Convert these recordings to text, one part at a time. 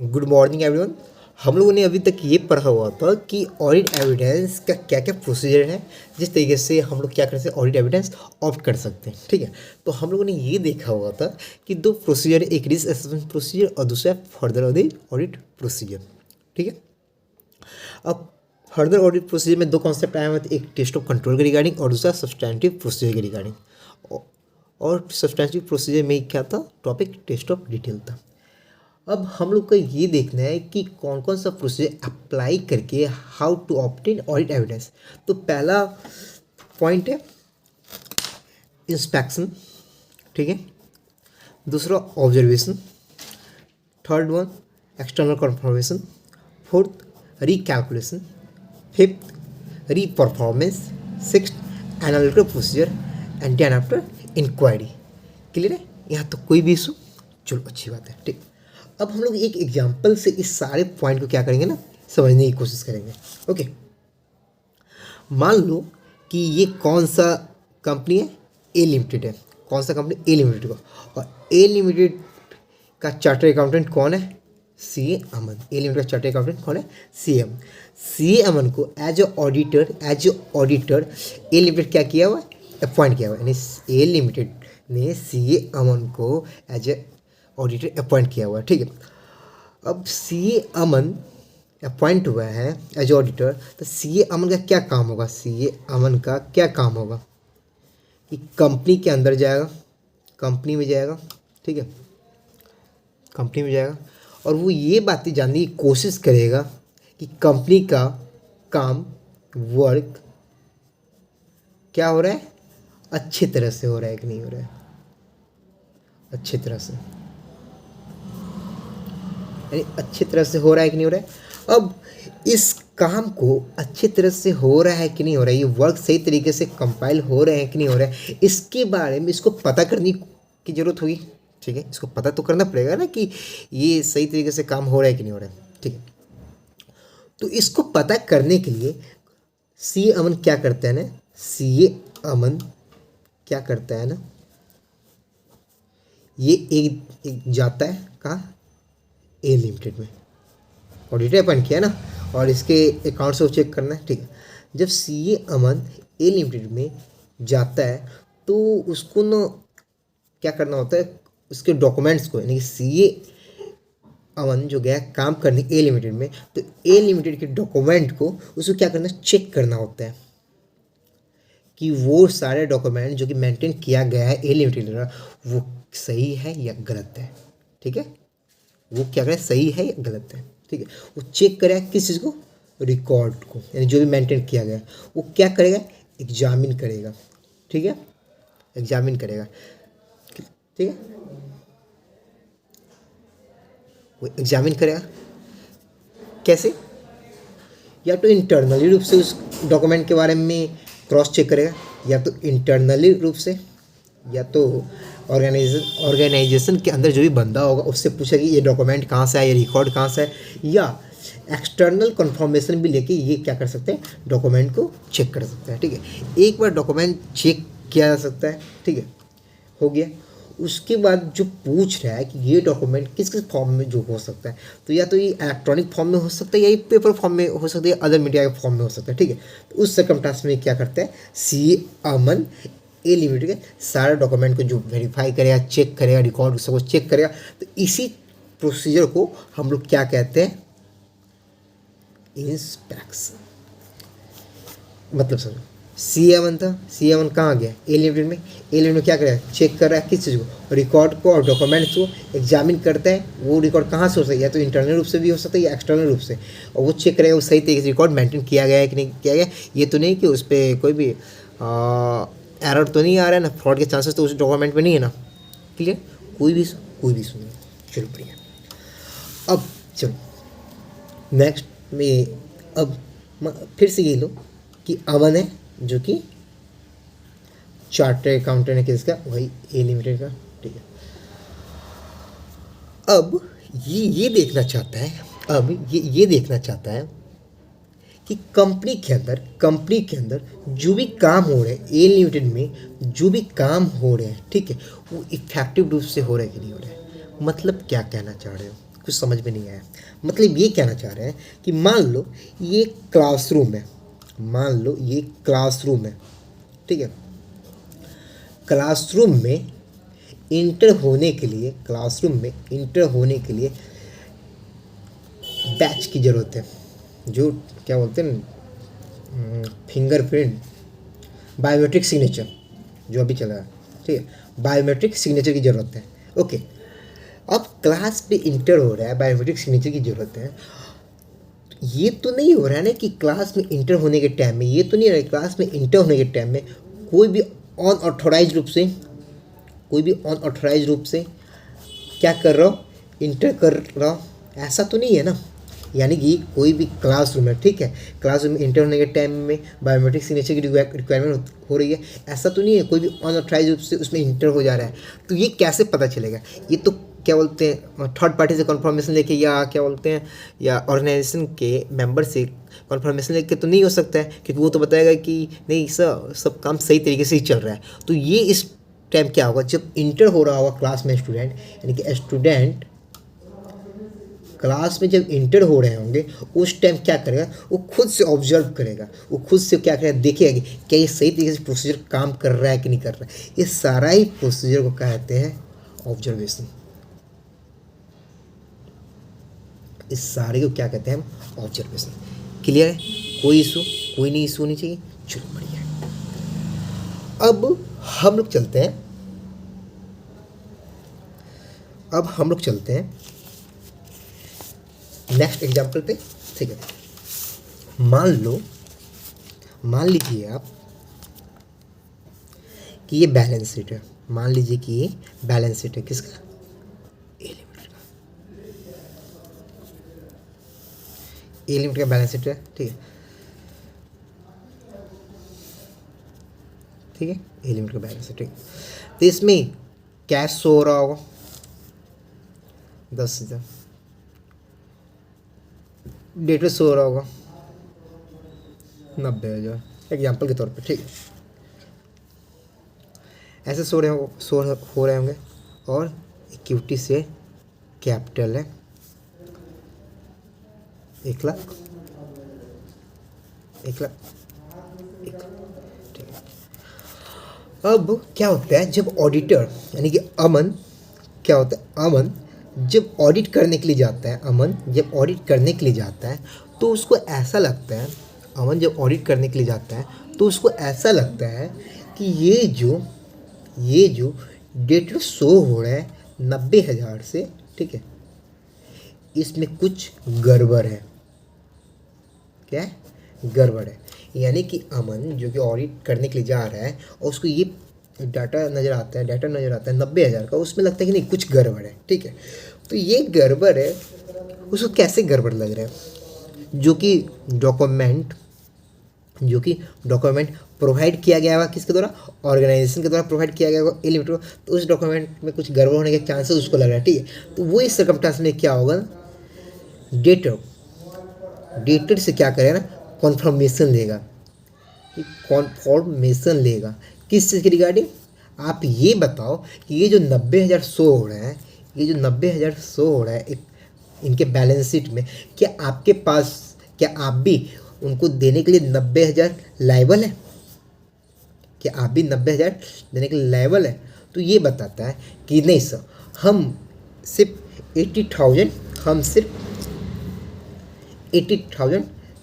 Good morning everyone. हम लोगों ने अभी तक ये पढ़ा हुआ था कि ऑडिट एविडेंस का क्या क्या प्रोसीजर है, जिस तरीके से हम लोग क्या कर सकते हैं, ऑडिट एविडेंस ऑप्ट कर सकते हैं। ठीक है, तो हम लोगों ने ये देखा हुआ था कि दो प्रोसीजर, एक रिस्क असेसमेंट प्रोसीजर और दूसरा फर्दर ऑडिट प्रोसीजर। ठीक है, अब फर्दर ऑडिट प्रोसीजर में दो कॉन्सेप्ट आए हुए थे, एक टेस्ट ऑफ कंट्रोल के रिगार्डिंग और दूसरा सब्सटैंटिव प्रोसीजर के रिगार्डिंग। और सब्सटैंटिव प्रोसीजर में क्या था, टॉपिक टेस्ट ऑफ डिटेल था। अब हम लोग को ये देखना है कि कौन कौन सा प्रोसीजर अप्लाई करके how to obtain audit evidence. तो पहला पॉइंट है इंस्पेक्शन, ठीक है, दूसरा observation, third one external confirmation, fourth recalculation, fifth reperformance, six analytical procedure and then after inquiry. Clear है यहाँ तो कोई भी इशू? चलो अच्छी बात है। ठीक, अब हम लोग एक एग्जाम्पल से इस सारे पॉइंट को क्या करेंगे ना, समझने की कोशिश करेंगे। ओके, मान लो कि ये कौन सा कंपनी है, ए लिमिटेड है। कौन सा कंपनी? ए लिमिटेड का। और ए लिमिटेड का चार्टर्ड अकाउंटेंट कौन है? C A Aman. A limited का चार्टर्ड अकाउंटेंट कौन है? C M. C A Aman को as a auditor A limited क्या किया हुआ है? अपॉइंट किया हुआ है। यानी ए लिमिटेड ने सी ए अमन को एज ए ऑडिटर अपॉइंट किया हुआ है। ठीक है, अब सी ए अमन अपॉइंट हुआ है एज ऑडिटर, तो सी ए अमन का क्या काम होगा? सी ए अमन का क्या काम होगा कि कंपनी के अंदर जाएगा, कंपनी में जाएगा, ठीक है, कंपनी में जाएगा और वो ये बातें जानने की कोशिश करेगा कि कंपनी का काम, वर्क क्या हो रहा है, अच्छी तरह से हो रहा है कि नहीं हो रहा है, अच्छी तरह से, यानी अच्छी तरह से हो रहा है कि नहीं हो रहा है। अब इस काम को अच्छी तरह से हो रहा है कि नहीं हो रहा है, ये वर्क सही तरीके से कंपाइल हो रहे हैं कि नहीं हो रहा है, इसके बारे में इसको पता करने की ज़रूरत होगी। ठीक है, इसको पता तो करना पड़ेगा ना कि ये सही तरीके से काम हो रहा है कि नहीं हो रहा है। ठीक है, तो इसको पता करने के लिए सी ए अमन क्या करता है ना, सी ए अमन क्या करता है ना, ये एक जाता है कहाँ, ए लिमिटेड में, ऑडिटर अपॉइंट किया ना और इसके अकाउंट से चेक करना है। ठीक है, जब सी ए अमन ए लिमिटेड में जाता है तो उसको न क्या करना होता है, उसके डॉक्यूमेंट्स को, यानी कि सी ए अमन जो गया काम करने ए लिमिटेड में, तो ए लिमिटेड के डॉक्यूमेंट को उसको क्या करना है, चेक करना होता है कि वो सारे डॉक्यूमेंट जो कि मेंटेन किया गया है ए लिमिटेड द्वारा वो सही है या गलत है। ठीक है, वो क्या करे, सही है या गलत है। ठीक है, वो चेक करेगा किस चीज़ को, रिकॉर्ड को, यानी जो भी मेंटेन किया गया वो क्या करेगा, एग्जामिन करेगा। ठीक है, एग्जामिन करेगा। ठीक है, वो एग्जामिन करेगा कैसे, या तो इंटरनली रूप से उस डॉक्यूमेंट के बारे में क्रॉस चेक करेगा, या तो इंटरनली रूप से, या तो ऑर्गेनाइजेशन के अंदर जो भी बंदा होगा उससे पूछा कि ये डॉक्यूमेंट कहाँ से है, ये रिकॉर्ड कहाँ से है, या एक्सटर्नल कंफर्मेशन भी लेके ये क्या कर सकते हैं, डॉक्यूमेंट को चेक कर सकते हैं। ठीक है, एक बार डॉक्यूमेंट चेक किया जा सकता है। ठीक है, हो गया। उसके बाद जो पूछ रहा है कि ये डॉक्यूमेंट किस किस फॉर्म में जो हो सकता है, तो या तो ये इलेक्ट्रॉनिक फॉर्म में हो सकता है, या ये पेपर फॉर्म में हो सकता है, या अदर मीडिया के फॉर्म में हो सकता है। ठीक है, तो उस सर्कमस्टेंस में क्या करता है, सी अमन ए लिमिटेड के सारे डॉक्यूमेंट को जो वेरीफाई करेगा, चेक करेगा, रिकॉर्ड सबको चेक करेगा। तो इसी प्रोसीजर को हम लोग क्या कहते हैं, इंस्पेक्शन। मतलब समझो, सी एवन था, सी एवन कहाँ गया, ए लिमिटेड में, ए लिमिटेड में क्या करेगा, चेक कर रहा है किस चीज़ को, रिकॉर्ड को और डॉक्यूमेंट्स को एग्जामिन करता है। वो रिकॉर्ड कहाँ से हो सकता है, या तो इंटरनल रूप से भी हो सकता है या एक्सटर्नल रूप से, और वो चेक करेगा वो सही तरीके से रिकॉर्ड मेंटेन किया गया है कि नहीं किया गया। ये तो नहीं कि उस पर कोई भी एरर तो नहीं आ रहा है ना, फ्रॉड के चांसेस तो उस डॉक्यूमेंट में नहीं है ना। क्लियर, कोई भी सुनिए। चलो बढ़िया, अब चलो नेक्स्ट में, अब फिर से ये लो कि अमन है जो कि चार्टर्ड अकाउंटेंट है किसका, वही ए लिमिटेड का। ठीक है, अब ये देखना चाहता है, अब ये देखना चाहता है कि कंपनी के अंदर जो भी काम हो रहे हैं, ए लिमिटेड में जो भी काम हो रहे हैं, ठीक है, वो इफेक्टिव रूप से हो रहे हैं कि नहीं हो रहे हैं। मतलब क्या कहना चाह रहे हो, कुछ समझ में नहीं आया। मतलब ये कहना चाह रहे हैं कि मान लो ये क्लासरूम है, मान लो ये क्लासरूम है, ठीक है। क्लासरूम में इंटर होने के लिए, क्लासरूम में इंटर होने के लिए बैच की ज़रूरत है, जो क्या बोलते हैं फिंगरप्रिंट, बायोमेट्रिक सिग्नेचर जो अभी चला है, ठीक है। बायोमेट्रिक सिग्नेचर की ज़रूरत है, ओके। अब क्लास पे इंटर हो रहा है, बायोमेट्रिक सिग्नेचर की ज़रूरत है। ये तो नहीं हो रहा है ना कि क्लास में इंटर होने के टाइम में, ये तो नहीं हो रहा है क्लास में इंटर होने के टाइम में कोई भी अनऑथोराइज रूप से, कोई भी अनऑथोराइज रूप से क्या कर रहा हो, इंटर कर रहा हो, ऐसा तो नहीं है ना। यानी कि कोई भी क्लासरूम है, ठीक है, क्लासरूम में इंटर होने के टाइम में बायोमेट्रिक सिग्नेचर की रिक्वायरमेंट हो रही है, ऐसा तो नहीं है कोई भी अनऑथराइज रूप से उसमें इंटर हो जा रहा है। तो ये कैसे पता चलेगा? ये तो क्या बोलते हैं थर्ड पार्टी से कन्फर्मेशन लेके, या क्या बोलते हैं, या ऑर्गेनाइजेशन के मेंबर से कन्फर्मेशन लेके तो नहीं हो सकता है, क्योंकि वो तो बताएगा कि नहीं सर सब काम सही तरीके से ही चल रहा है। तो ये इस टाइम क्या होगा, जब इंटर हो रहा होगा क्लास में स्टूडेंट, यानी कि स्टूडेंट क्लास में जब इंटर हो रहे होंगे उस टाइम क्या करेगा, वो खुद से ऑब्जर्व करेगा, वो खुद से क्या करेगा, देखेगा कि क्या ये सही तरीके से प्रोसीजर काम कर रहा है कि नहीं कर रहा है। ये सारा ही प्रोसीजर को कहते हैं ऑब्जर्वेशन। इस सारे को क्या कहते हैं हम, ऑब्जर्वेशन। क्लियर है? कोई इशू, कोई नहीं इशू होनी चाहिए। चलो बढ़िया है। अब हम लोग चलते हैं, अब हम लोग चलते हैं नेक्स्ट एग्जाम्पल पे, ठीक है। मान लीजिए आप कि ये बैलेंस शीट है, मान लीजिए कि ये बैलेंस शीट है किसका, ए लिमिटेड का, ए लिमिटेड का बैलेंस शीट है, ठीक है, ठीक है, ए लिमिटेड का बैलेंस शीट, ठीक है। तो इसमें कैश शो हो रहा होगा 10,000, डेटर शो हो रहा होगा 90,000 एग्जाम्पल के तौर पे, ठीक है। ऐसे हो रहे होंगे। और इक्विटी से कैपिटल है 1,00,000, 1,00,000, ठीक है। अब क्या होता है जब ऑडिटर यानी कि अमन, क्या होता है अमन जब ऑडिट करने के लिए जाता है, अमन जब ऑडिट करने के लिए जाता है तो उसको ऐसा लगता है, अमन जब ऑडिट करने के लिए जाता है तो उसको ऐसा लगता है कि ये जो डेटा शो हो रहा है 90,000 से, ठीक है, इसमें कुछ गड़बड़ है। क्या है? गड़बड़ है। यानी कि अमन जो कि ऑडिट करने के लिए जा रहा है और उसको ये डाटा नज़र आता है 90,000 का, उसमें लगता है कि नहीं कुछ गड़बड़ है, ठीक है। तो ये गड़बड़ है, उसको कैसे गड़बड़ लग रहा है, जो कि डॉक्यूमेंट प्रोवाइड किया गया होगा किसके द्वारा, ऑर्गेनाइजेशन के द्वारा प्रोवाइड किया गया होगा ए लिमिटेड। तो उस डॉक्यूमेंट में कुछ गड़बड़ होने के चांसेस उसको लग रहा है, ठीक है। तो वो इस सर्कमस्टेंस में क्या होगा, डेटर से क्या करेगा ना, कॉन्फर्मेशन लेगा किस चीज़ के रिगार्डिंग। आप ये बताओ कि ये जो 90,000 शो हो रहा है, ये जो 90,000 शो हो रहा है एक इनके बैलेंस शीट में, क्या आपके पास, क्या आप भी उनको देने के लिए 90,000 लायबल है? क्या आप भी 90,000 देने के लिए लायबल है? तो ये बताता है कि नहीं सर, हम सिर्फ 80,000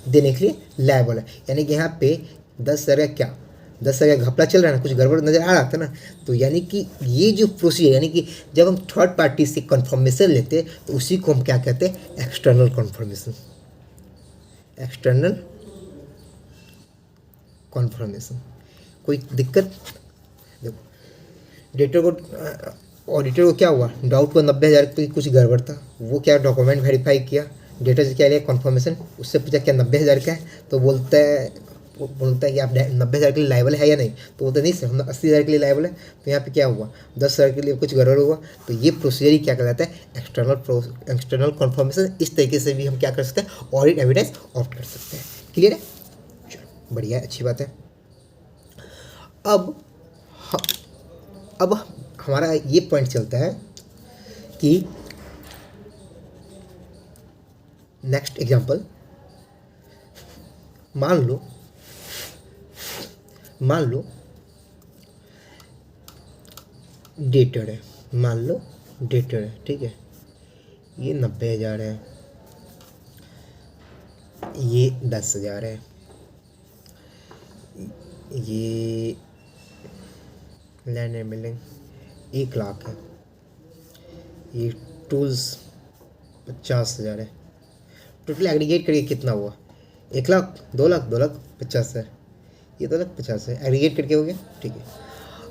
देने के लिए लायबल है। यानी कि यहाँ पे 10,000 का क्या, 10,000 का घपला चल रहा है ना, कुछ गड़बड़ नज़र आ रहा था ना। तो यानी कि ये जो प्रोसीजर, यानी कि जब हम थर्ड पार्टी से कन्फर्मेशन लेते हैं तो उसी को हम क्या कहते हैं, एक्सटर्नल कन्फर्मेशन। External conformation. कोई दिक्कत? देखो डेटर को, ऑडिटर को क्या हुआ, डाउट को 90,000 की कुछ गड़बड़ था, वो क्या डॉक्यूमेंट वेरीफाई किया, डेटा से क्या लिया कन्फर्मेशन, उससे पूछा क्या 90,000 का है, तो बोलता है कि आप 90,000 के लिए लायबल है या नहीं, तो बोलते नहीं सर हम 80,000 के लिए लायबल है। तो यहाँ पे क्या हुआ, 10,000 के लिए कुछ गड़बड़ हुआ। तो ये प्रोसीजर ही क्या कहलाता है, एक्सटर्नल कन्फर्मेशन। इस तरीके से भी हम क्या कर सकते हैं, ऑडिट एविडेंस ऑप्ट कर सकते हैं। क्लियर है? चलो बढ़िया, अच्छी बात है। अब हमारा ये पॉइंट चलता है कि नेक्स्ट एग्जांपल, मान लो डेटेड है, मान लो डेटेड है, ठीक है, ये 90,000 है, ये 10,000 है, ये लैंड एंड बिल्डिंग 1,00,000 है, ये टूल्स 50,000 है। टोटल एग्रीगेट करके कितना हुआ? 1,00,000, 2,00,000, 2,50,000, ये 2,50,000 है, एग्रीगेट करके हो गया, ठीक है।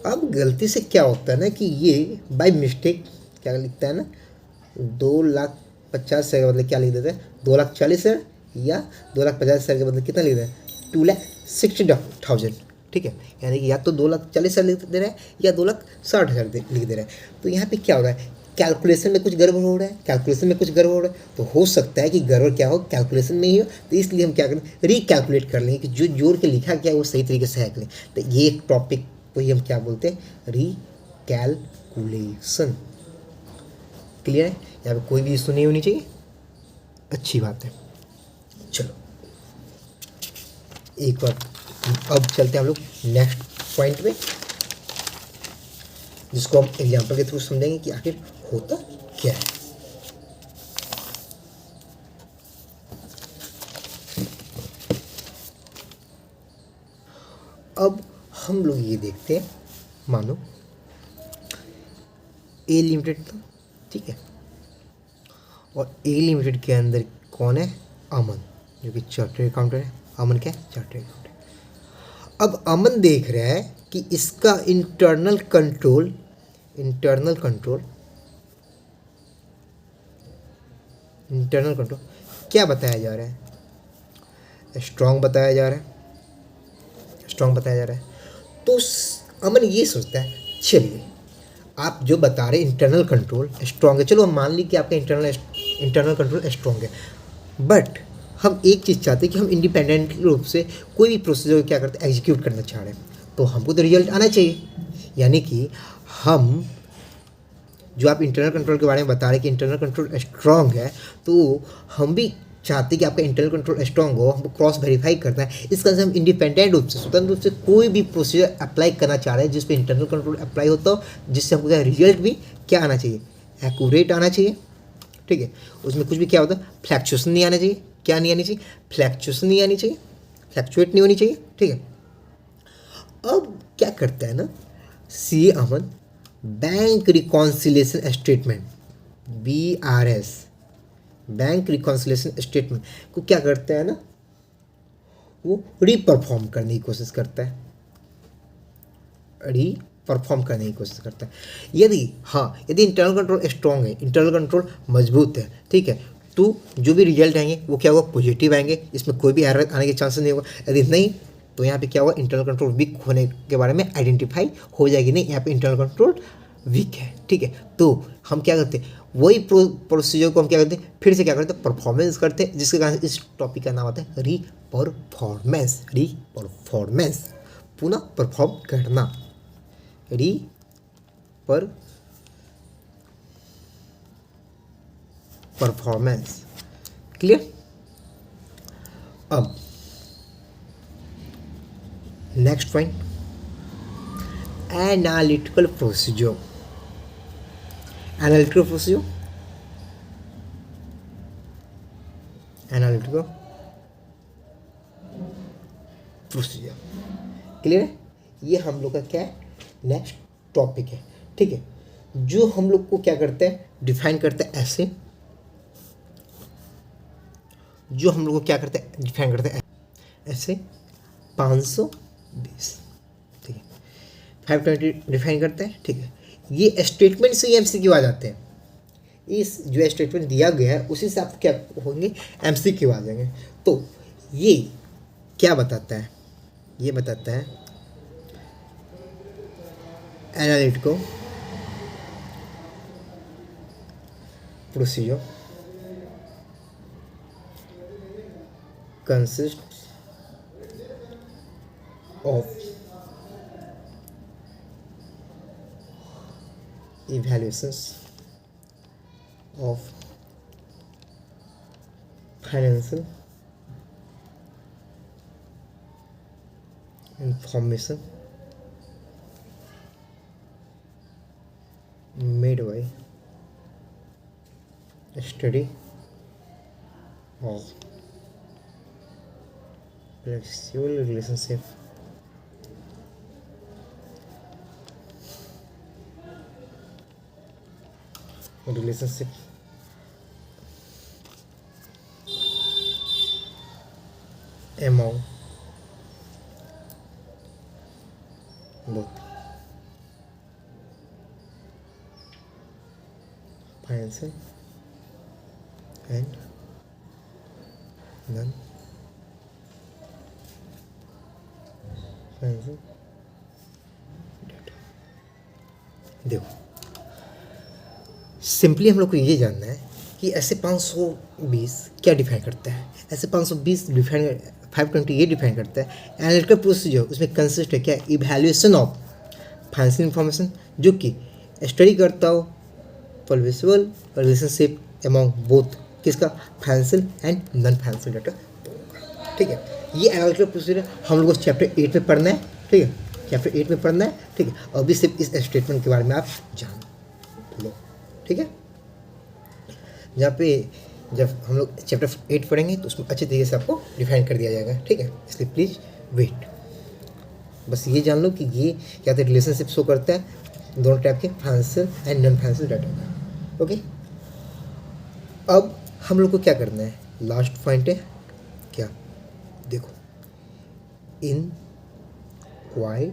अब गलती से क्या होता है ना कि ये बाय मिस्टेक क्या लिखता है ना, 2,50,000 का बदले क्या लिख देते हैं, 2,40,000 या 2,50,000 के बदले कितना लिख देते हैं, 2,60,000, ठीक है। यानी कि या तो 2,40,000 लिख दे रहा है या 2,60,000 लिख दे रहा है। तो यहाँ पे क्या हो रहा है, कैलकुलेशन में कुछ गड़बड़ हो रहा है, कैलकुलेशन में कुछ गड़बड़ हो रहा है। तो हो सकता है कि गड़बड़ क्या हो, कैलकुलेशन में ही हो। तो इसलिए हम क्या करें, रिकैलकुलेट कर लेंगे कि जो जोड़ के लिखा गया है वो सही तरीके से है कि नहीं। तो ये एक टॉपिक को ही हम क्या बोलते हैं, रिकैलकुलेशन। क्लियर है, यहाँ पे कोई भी इशू नहीं होनी चाहिए, अच्छी बात है। चलो एक बार अब चलते हैं हम लोग नेक्स्ट पॉइंट पे, जिसको हम एग्जाम्पल के थ्रू समझेंगे कि आखिर होता क्या है। अब हम लोग ये देखते हैं, मानो ए लिमिटेड था, ठीक है, और ए लिमिटेड के अंदर कौन है, अमन, जो कि चार्टर्ड अकाउंटेंट है। अमन क्या है, चार्टर्ड अकाउंटेंट। अब अमन देख रहा है कि इसका इंटरनल कंट्रोल क्या बताया जा रहा है, स्ट्रॉन्ग बताया जा रहा है। तो अमन ये सोचता है, चलिए आप जो बता रहे इंटरनल कंट्रोल स्ट्रॉन्ग है, चलो हम मान ली कि आपका इंटरनल कंट्रोल स्ट्रॉन्ग है, बट हम एक चीज़ चाहते हैं कि हम इंडिपेंडेंट रूप से कोई भी प्रोसीजर क्या करते हैं, एग्जीक्यूट करना चाह रहे हैं। तो हमको तो रिजल्ट आना चाहिए, यानी कि हम जो आप इंटरनल कंट्रोल के बारे में बता रहे हैं कि इंटरनल कंट्रोल स्ट्रॉन्ग है, तो हम भी चाहते हैं कि आपका इंटरनल कंट्रोल स्ट्रॉन्ग हो, हमको क्रॉस वेरीफाई करना है। इस कारण से हम इंडिपेंडेंट रूप से, स्वतंत्र रूप से कोई भी प्रोसीजर अप्लाई करना चाह रहे हैं जिस पे इंटरनल कंट्रोल अप्लाई होता हो, जिससे हमको क्या रिजल्ट भी क्या आना चाहिए, एक्यूरेट आना चाहिए, ठीक है। उसमें कुछ भी क्या होता है, फ्लैक्चुएशन नहीं आना चाहिए, क्या नहीं आनी चाहिए, फ्लैक्चुएशन नहीं आनी चाहिए, फ्लैक्चुएट नहीं होनी चाहिए, ठीक है। अब क्या करता है ना C Aman, bank reconciliation statement, BRS, bank reconciliation statement को क्या करता है ना, वो रीपरफॉर्म करने की कोशिश करता है, यदि इंटरनल कंट्रोल स्ट्रॉन्ग है, इंटरनल कंट्रोल मजबूत है, ठीक है, तो जो भी रिजल्ट आएंगे वो क्या होगा, पॉजिटिव आएंगे, इसमें कोई भी एरर आने के चांसेस नहीं होगा। यदि नहीं तो यहाँ पे क्या होगा, इंटरनल कंट्रोल वीक होने के बारे में आइडेंटिफाई हो जाएगी, नहीं यहाँ पे इंटरनल कंट्रोल वीक है, ठीक है। तो हम क्या करते हैं, वही प्रोसीजर को हम क्या करते हैं, फिर से क्या करते हैं, परफॉर्मेंस करते हैं, जिसके कारण इस टॉपिक का नाम आता है रीपरफॉर्मेंस, पुनः परफॉर्म करना, परफॉर्मेंस। क्लियर। अब next point, analytical procedure. Clear है, ये हम लोग का क्या है, नेक्स्ट टॉपिक है, ठीक है। जो हम लोग को क्या करते हैं, डिफाइन करते हैं ऐसे, ऐसे 520, ठीक है, 520 डिफाइन करते हैं, ठीक है। ये स्टेटमेंट से ही MCQ आ जाते हैं, इस जो स्टेटमेंट दिया गया है उसी से आप क्या होंगे, MCQ आ जाएंगे। तो ये क्या बताता है, ये बताता है analytical procedure consists of evaluations of financial information made by a study of flexible relationship among both financial and non financial data। देखो सिंपली हम लोग को ये जानना है कि ऐसे 520 क्या डिफाइन करता है। ऐसे 520 डिफाइन 520 ये डिफाइन करता है एनालिटिकल प्रोसीजर, उसमें कंसिस्ट है क्या, इवैल्यूएशन ऑफ फाइनेंशियल इंफॉर्मेशन जो कि स्टडी करता हो पॉलिसिबल रिलेशनशिप अमॉन्ग बोथ किसका, financial and non financial data. ठीक है, ये एनालिटिकल प्रोसीजर हम लोग को चैप्टर 8 में पढ़ना है। ठीक है, चैप्टर 8 में पढ़ना है। ठीक है, अभी सिर्फ इस स्टेटमेंट के बारे में आप जान लो। ठीक है, जहाँ पे जब हम लोग चैप्टर 8 पढ़ेंगे तो उसमें अच्छे तरीके से आपको डिफाइन कर दिया जाएगा। ठीक है, इसलिए प्लीज़ वेट। बस ये जान लो कि ये क्या था, रिलेशनशिप शो करता है दोनों टाइप के, financial and non financial data का। ओके, अब हम लोग को क्या करना है, लास्ट पॉइंट है क्या, देखो इंक्वायरी।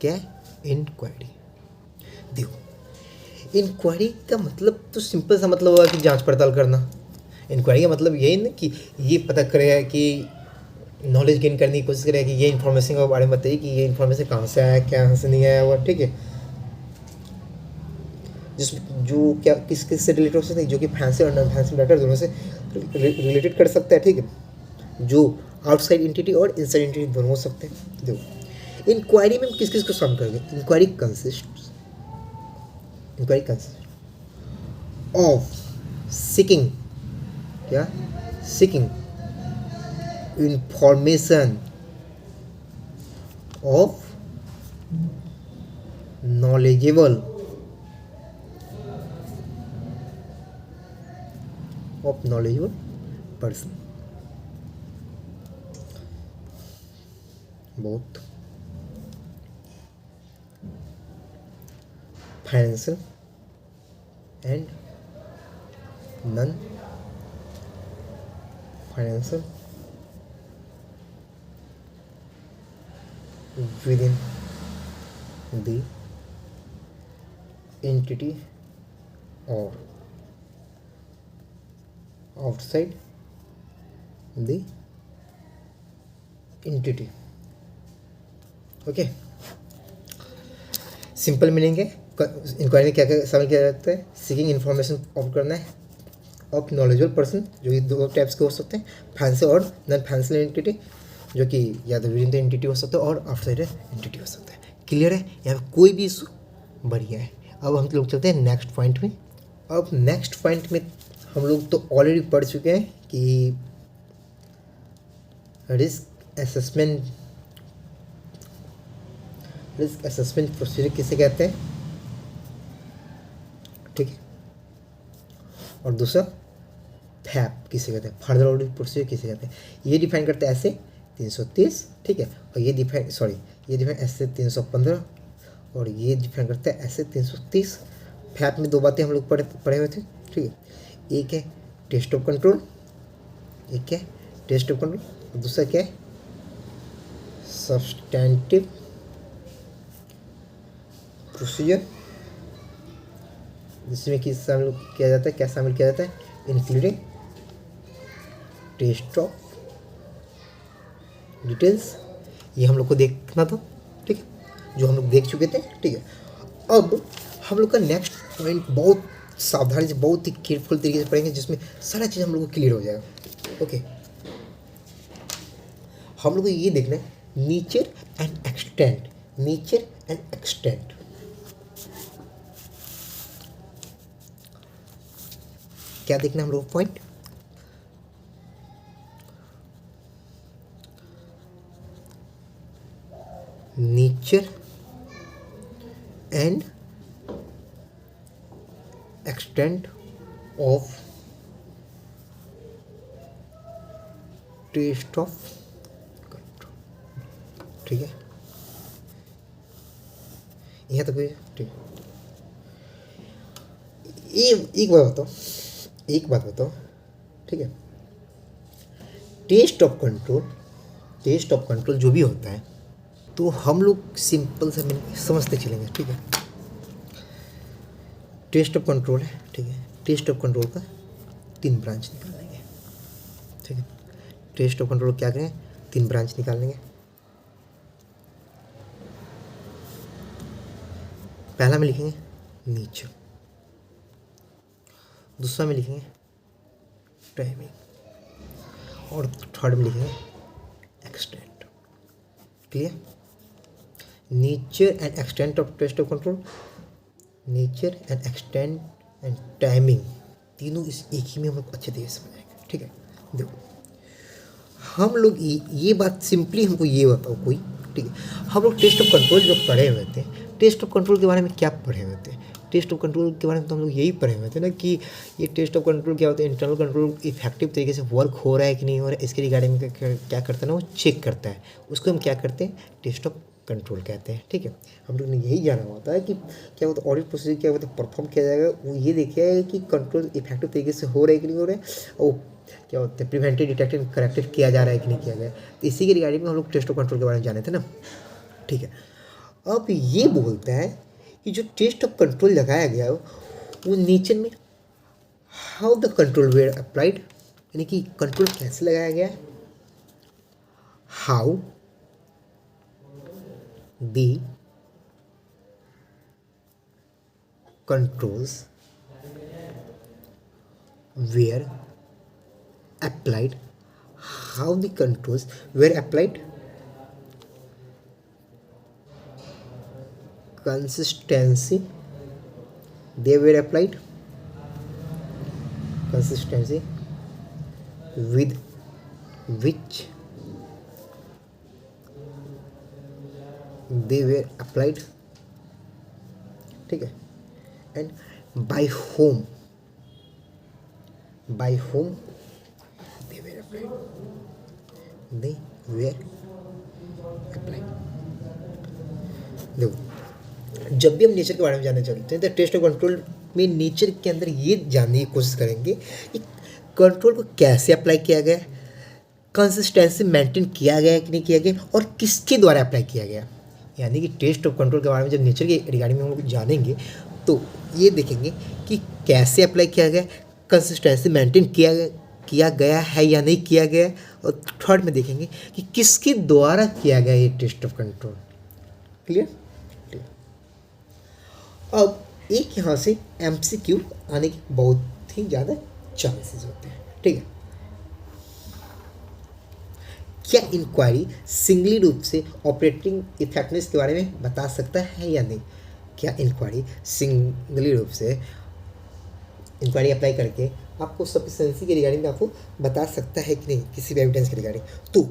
क्या, इंक्वायरी। देखो इंक्वायरी का मतलब तो सिंपल सा मतलब होगा कि जांच पड़ताल करना। इंक्वायरी का मतलब यही ना कि ये पता करेगा कि नॉलेज गेन करने की कोशिश करेगा कि ये इन्फॉर्मेशन के बारे में बताइए कि ये इन्फॉर्मेशन कहाँ से आया, कहाँ से नहीं आया हुआ। ठीक है, जिसमें जो क्या किस किस से रिलेटेड हो सकता है, जो कि फाइनेंशियल और नॉन फाइनेंशियल डाटा दोनों से रिलेटेड कर सकता है। ठीक है, जो आउटसाइड एंटिटी और इनसाइड एंटिटी दोनों हो सकते हैं। देखो इंक्वायरी में किस किस को शामिल करेंगे, इंक्वायरी कंसिस्ट ऑफ सीकिंग, क्या, seeking information of knowledgeable person, both financial and non financial within the entity or outside the entity। Okay, simple meaning है इंक्वायरी में क्या क्या शामिल किया जाता है, सीकिंग इन्फॉर्मेशन ऑफ करना है ऑफ नॉलेजेबल पर्सन, जो कि दो टाइप्स के हो सकते हैं, फाइनेंशियल और नॉन फाइनेंशियल एंटिटी, जो कि या तो विदिन द एंटिटी हो सकता है और आउटसाइड एंटिटी हो सकता है। क्लियर है, यहाँ पे कोई भी इशू, बढ़िया है। अब हम लोग चलते हैं नेक्स्ट पॉइंट में। अब नेक्स्ट पॉइंट में हम लोग तो ऑलरेडी पढ़ चुके हैं कि रिस्क असेसमेंट प्रोसीजर किसे कहते हैं। ठीक है, और दूसरा फैप किसे कहते हैं, फर्दर ऑडिट प्रोसीजर किसे कहते हैं। ये डिफाइन करते हैं ऐसे 330। ठीक है, और ये डिफाइन ऐसे 315 और ये डिफाइन करता है ऐसे 330। फैप में दो बातें हम लोग पढ़े हुए थे। ठीक है, एक है टेस्ट ऑफ कंट्रोल, और दूसरा क्या है, सब्सटेंटिव प्रोसीजर, जिसमें कि शामिल किया जाता है, क्या शामिल किया जाता है, इंक्लूडिंग टेस्ट ऑफ डिटेल्स। ये हम लोग को देखना था। ठीक है, जो हम लोग देख चुके थे। ठीक है, अब हम लोग का नेक्स्ट पॉइंट बहुत सावधानी से, बहुत ही केयरफुल तरीके से पढ़ेंगे, जिसमें सारा चीज़ हम लोग को क्लियर हो जाएगा। ओके, हम लोग को ये देखना है नेचर एंड एक्सटेंट। क्या देखना हम लोग point, nature and extent of test of control. ठीक है, यहाँ तक हुई। ठीक है, एक बात बताओ। ठीक है, टेस्ट ऑफ कंट्रोल जो भी होता है तो हम लोग सिंपल से समझते चलेंगे। ठीक है, टेस्ट ऑफ कंट्रोल है। ठीक है, टेस्ट ऑफ कंट्रोल का 3 ब्रांच निकाल लेंगे। ठीक है, टेस्ट ऑफ कंट्रोल क्या करें, 3 ब्रांच निकाल लेंगे। पहला में लिखेंगे नेचर, दूसरा में लिखेंगे टाइमिंग, और थर्ड में लिखेंगे extent. Clear, nature and extent of test of control, nature and extent and timing, तीनों इस एक ही में हम लोग अच्छे तरीके से समझाएंगे। ठीक है, देखो हम लोग ये बात सिंपली हमको ये बताओ कोई। ठीक है, हम लोग टेस्ट ऑफ कंट्रोल जो पढ़े हुए थे, टेस्ट ऑफ कंट्रोल के बारे में क्या पढ़े हुए थे, टेस्ट ऑफ कंट्रोल के बारे में तो हम लोग यही पढ़े हुए थे ना कि ये टेस्ट ऑफ कंट्रोल क्या होता है, इंटरनल कंट्रोल इफेक्टिव तरीके से वर्क हो रहा है कि नहीं हो रहा है, इसके रिगार्डिंग क्या करता है ना, वो चेक करता है, उसको हम क्या करते हैं, टेस्ट ऑफ कंट्रोल कहते हैं। ठीक है, हम लोग ने यही जाना होता है कि क्या होता है ऑडिट प्रोसीजर, क्या होता है परफॉर्म किया जाएगा, वो ये देखिए कि कंट्रोल इफेक्टिव तरीके से हो रहा है कि नहीं हो रहा है, और क्या होता है प्रिवेंटेड, डिटेक्टेड, करेक्टेड किया जा रहा है कि नहीं किया गया। तो इसी के रिगार्डिंग में हम लोग टेस्ट ऑफ कंट्रोल के बारे में जाने थे ना। ठीक है, अब ये बोलता है कि जो टेस्ट ऑफ कंट्रोल लगाया गया वो नेचर में how the control were applied, यानी कि कंट्रोल कैसे लगाया गया, how the controls were applied, how the controls were applied, consistency they were applied, consistency with which they were applied। ठीक है, and by whom they were applied। देखो जब भी हम नेचर के बारे में जानने चलते हैं तो टेस्ट ऑफ कंट्रोल में नेचर के अंदर ये जानने की कोशिश करेंगे कि कंट्रोल को कैसे अप्लाई किया गया, कंसिस्टेंसी मेंटेन किया गया कि नहीं किया गया, और किसके द्वारा अप्लाई किया गया। यानी कि टेस्ट ऑफ कंट्रोल के बारे में जब नेचर के रिगार्डिंग में हम लोग जानेंगे तो ये देखेंगे कि कैसे अप्लाई किया गया, कंसिस्टेंसी मेंटेन किया गया है या नहीं किया गया, और थर्ड में देखेंगे कि किसके द्वारा किया गया ये टेस्ट ऑफ कंट्रोल। क्लियर। अब एक यहाँ से एमसीक्यू आने के बहुत ही ज़्यादा चांसेस होते हैं। ठीक है, क्या इंक्वायरी सिंगली रूप से ऑपरेटिंग इफेक्टिवनेस के बारे में बता सकता है या नहीं, क्या इंक्वायरी सिंगली रूप से इंक्वायरी अप्लाई करके आपको सफिशिएंसी के रिगार्डिंग में आपको बता सकता है कि नहीं किसी भी एविडेंस के रिगार्डिंग। तो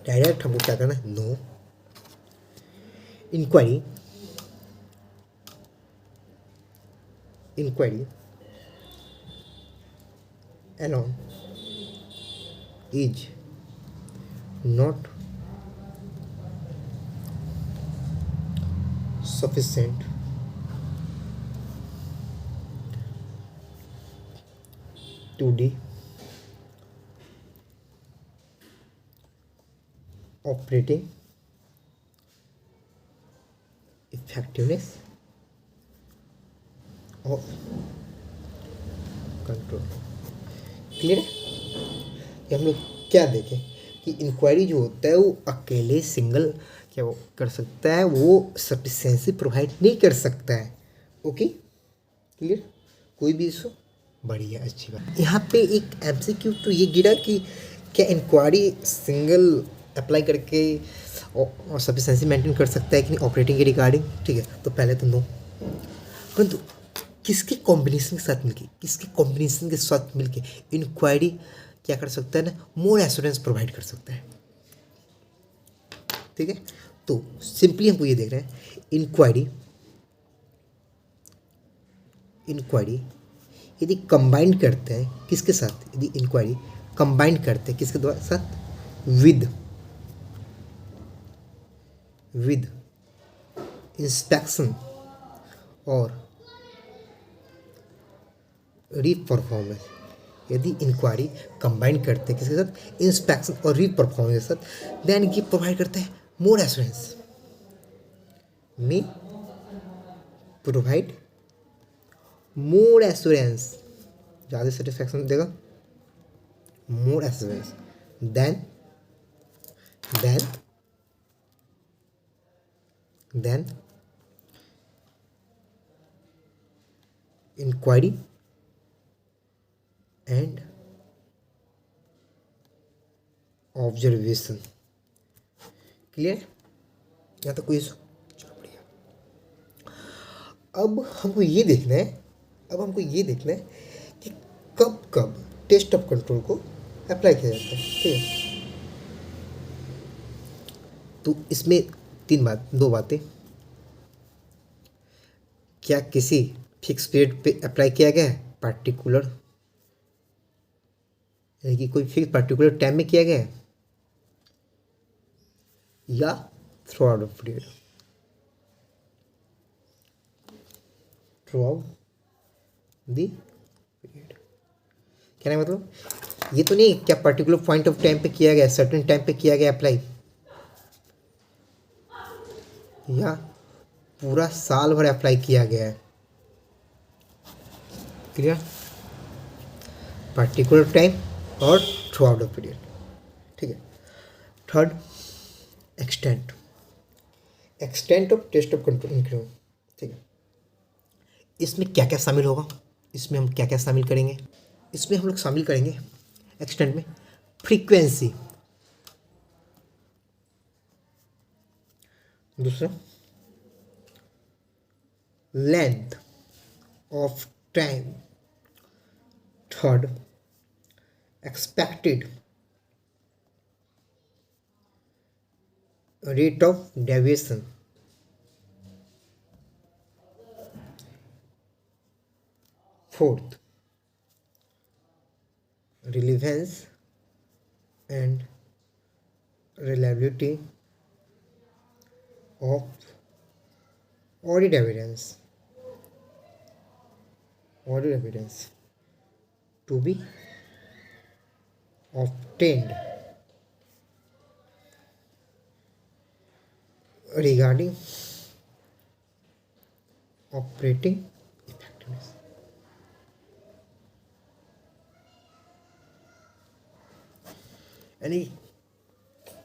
डायरेक्ट हमको क्या करना है, no. Inquiry alone is not sufficient to the operating effectiveness of control. Clear है। कि हम लोग क्या देखें कि इंक्वायरी जो होता है वो अकेले सिंगल क्या वो कर सकता है, वो सफिशिएंसी प्रोवाइड नहीं कर सकता है। Okay clear. कोई भी इशू, बढ़िया, अच्छी बात। यहाँ पे एक एमसीक्यू तो ये गिरा कि क्या इंक्वायरी सिंगल अप्लाई करके और सफिशिएंसी मेंटेन कर सकता है कि नहीं ऑपरेटिंग के रिगार्डिंग। ठीक है, तो पहले तो नो, परंतु किसके कॉम्बिनेशन के साथ मिलके, किसके कॉम्बिनेशन के साथ मिलके इंक्वायरी क्या कर सकता है ना, मोर एश्योरेंस प्रोवाइड कर सकता है। ठीक है, तो सिंपली हमको ये देख रहे हैं, इंक्वायरी यदि कंबाइंड करते हैं किसके साथ, यदि इंक्वायरी कंबाइंड करते हैं किसके द्वारा साथ, विद इंस्पेक्शन और रीपरफॉर्मेंस, यदि इंक्वायरी कंबाइन करते हैं किसके साथ, इंस्पेक्शन और रीपरफॉर्मेंस के साथ, देन ये प्रोवाइड करता है मोर एश्योरेंस, में प्रोवाइड मोर एश्योरेंस, ज़्यादा सेटिस्फैक्शन देगा, more assurance than inquiry and observation. Clear, यहाँ तक कोई इशू? चलो बढ़िया। अब हमको ये देखना है कि कब कब टेस्ट ऑफ कंट्रोल को अप्लाई किया जाता है। ठीक है, तो इसमें दो बातें, क्या किसी फिक्स पीरियड पे अप्लाई किया गया है, पार्टिकुलर यानी कि कोई फिक्स पार्टिकुलर टाइम में किया गया है, या through out of period, through out the period. क्या मतलब, ये तो नहीं क्या पर्टिकुलर पॉइंट ऑफ टाइम पे किया गया, सर्टेन टाइम पे किया गया अप्लाई, या पूरा साल भर अप्लाई किया गया है। क्लियर, पर्टिकुलर टाइम और थ्रू आउट द पीरियड। ठीक है, third, extent of test of control increment. ठीक है, इसमें क्या क्या शामिल होगा, इसमें हम क्या क्या शामिल करेंगे, इसमें हम लोग शामिल करेंगे एक्सटेंट में फ्रीक्वेंसी, दूसरा length of time, third expected rate of deviation, fourth relevance and reliability of audit evidence to be obtained regarding operating effectiveness। यानी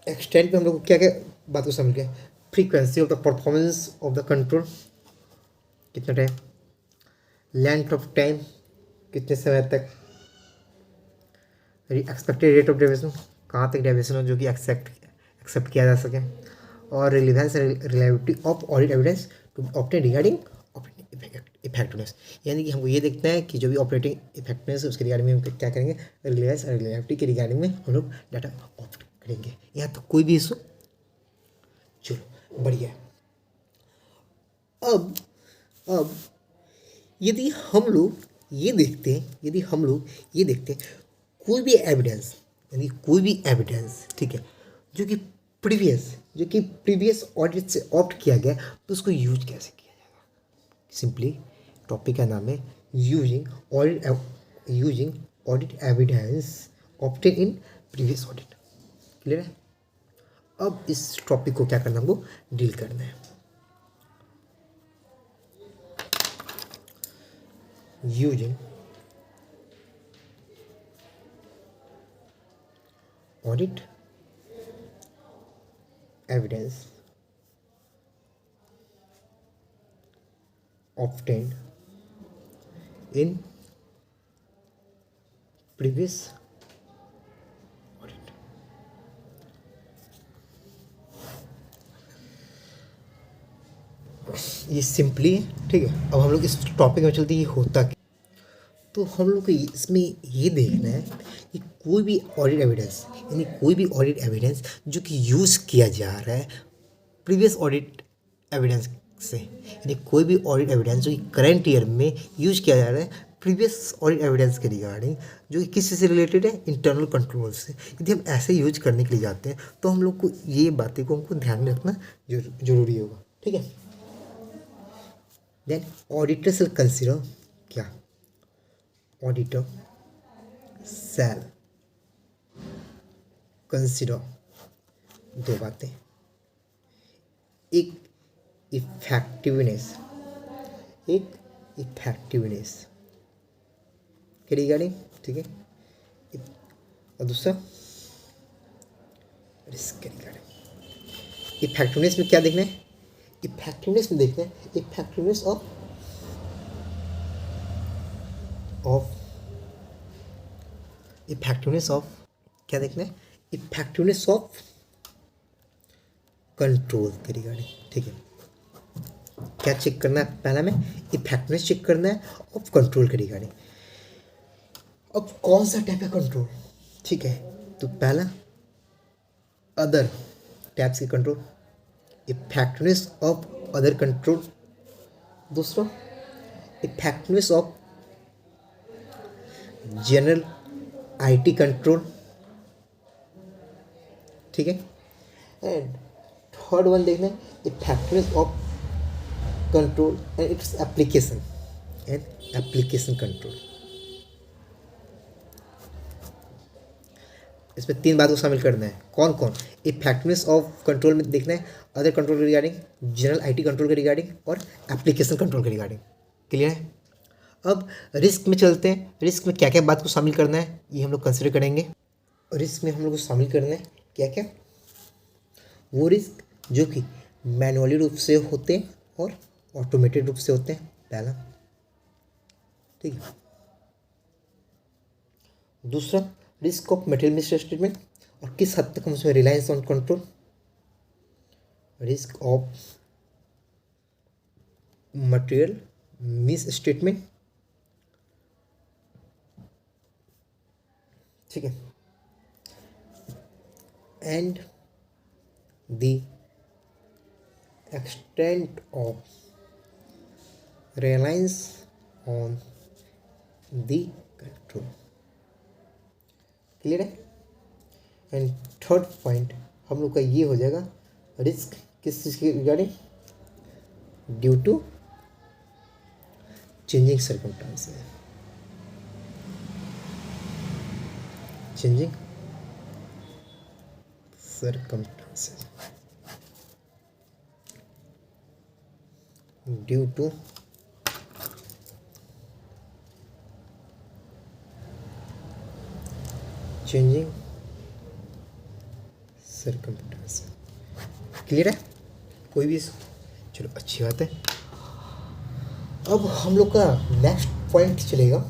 एक्सटेंट पे हम लोग क्या क्या बातों शामिल किया, frequency of the performance of the control, कितना टाइम, लेंथ ऑफ टाइम कितने समय तक, एक्सपेक्टेड रेट ऑफ डेविएशन कहाँ तक डेविएशन हो जो कि एक्सेप्ट किया जा सके, और relevance reliability of audit evidence to obtain regarding operating effectiveness. यानी कि हमको ये देखना है कि जो भी ऑपरेटिंग इफेक्टिवनेस है उसके रिगार्डिंग में हम क्या करेंगे, रिलेवेंस और रिलायबिलिटी के रिगार्डिंग में हम लोग डाटा ऑप्ट करेंगे। यहाँ तो कोई भी इशू? चलो बढ़िया। अब यदि हम लोग ये देखते हैं कोई भी एविडेंस, यानी कोई भी एविडेंस, ठीक है, जो कि प्रीवियस ऑडिट से ऑप्ट किया गया, तो उसको यूज कैसे किया जाएगा। सिंपली टॉपिक का नाम है using audit evidence obtain in previous audit. Clear है? अब इस टॉपिक को क्या करना, हमको डील करना है। Using audit evidence obtained in previous audit। ये सिंपली है, ठीक है। अब हम लोग इस टॉपिक में चलते हैं, ये होता क्या। तो हम लोग को इसमें ये देखना है कि कोई भी ऑडिट एविडेंस, यानी कोई भी ऑडिट एविडेंस जो कि यूज़ किया जा रहा है प्रीवियस ऑडिट एविडेंस से, यानी कोई भी ऑडिट एविडेंस जो कि करंट ईयर में यूज किया जा रहा है प्रीवियस ऑडिट एविडेंस के रिगार्डिंग, जो कि किस से रिलेटेड है, इंटरनल कंट्रोल से। यदि हम ऐसे यूज करने के लिए जाते हैं तो हम लोग को ये बातें को हमको ध्यान में रखना जरूरी होगा, ठीक है। देन ऑडिटर शैल कंसिडर, क्या, ऑडिटर शैल कंसिडर दो बातें, एक इफेक्टिवनेस, एक इफेक्टिवनेस के रिगार्डिंग, ठीक है, और दूसरा रिस्क के रिगार्डिंग। इफेक्टिवनेस में क्या देखना है, इफेक्टिवनेस में देखना है इफेक्टिवनेस ऑफ इफेक्टिवनेस ऑफ क्या देखना है, इफेक्टिवनेस ऑफ कंट्रोल के रिगार्डिंग, ठीक है। क्या चेक करना है, पहला में इफेक्टिवनेस चेक करना है ऑफ कंट्रोल के रिगार्डिंग। अब कौन सा टाइप है कंट्रोल, ठीक है, तो पहला अदर टाइप्स के control, effectiveness of other control. दूसरा effectiveness of general IT control, ठीक है। एंड थर्ड वन देखना है effectiveness of control and its application control. इसमें तीन बातों को शामिल करना है, कौन कौन, इफेक्टिवनेस ऑफ कंट्रोल में देखना है अदर कंट्रोल के रिगार्डिंग, जनरल आईटी कंट्रोल के रिगार्डिंग और एप्लीकेशन कंट्रोल के रिगार्डिंग। क्लियर है। अब रिस्क में चलते हैं, रिस्क में क्या क्या बात को शामिल करना है ये हम लोग कंसिडर करेंगे। रिस्क में हम लोग को शामिल करना है क्या क्या, वो रिस्क जो कि मैनुअली रूप से होते हैं और ऑटोमेटेड रूप से होते हैं, पहला, ठीक है। दूसरा रिस्क ऑफ मटेरियल मिसस्टेटमेंट, और किस हद तक हम उसमें reliance on control, risk of material misstatement, ठीक है। And the extent of reliance on the control. Clear है। एंड थर्ड पॉइंट हम लोग का ये हो जाएगा, रिस्क किस चीज़ के regarding, due to changing circumstances, changing circumstances, due to changing circumstances। Clear है, कोई भी, चलो अच्छी बात है। अब हम लोग का नेक्स्ट पॉइंट चलेगा,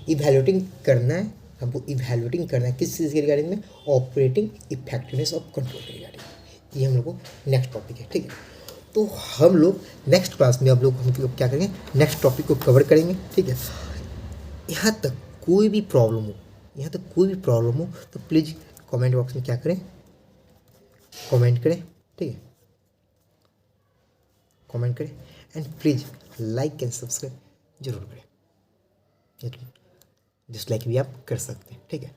इवैल्यूएटिंग करना है हमको, इवैल्यूएटिंग करना है किस चीज़ के रिगार्डिंग में, ऑपरेटिंग इफेक्टिवनेस ऑफ कंट्रोल के रिगार्डिंग। ये हम लोग को नेक्स्ट टॉपिक है, ठीक है। तो हम लोग नेक्स्ट क्लास में हम लोग क्या करेंगे, नेक्स्ट टॉपिक को कवर करेंगे, ठीक है। यहाँ तक कोई भी प्रॉब्लम हो तो प्लीज़ कमेंट बॉक्स में क्या करें, कमेंट करें, ठीक है, कमेंट करें। And please like and subscribe जरूर करें, डिसलाइक भी आप कर सकते हैं, ठीक है।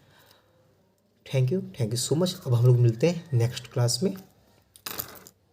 Thank you so much. अब हम लोग मिलते हैं नेक्स्ट क्लास में।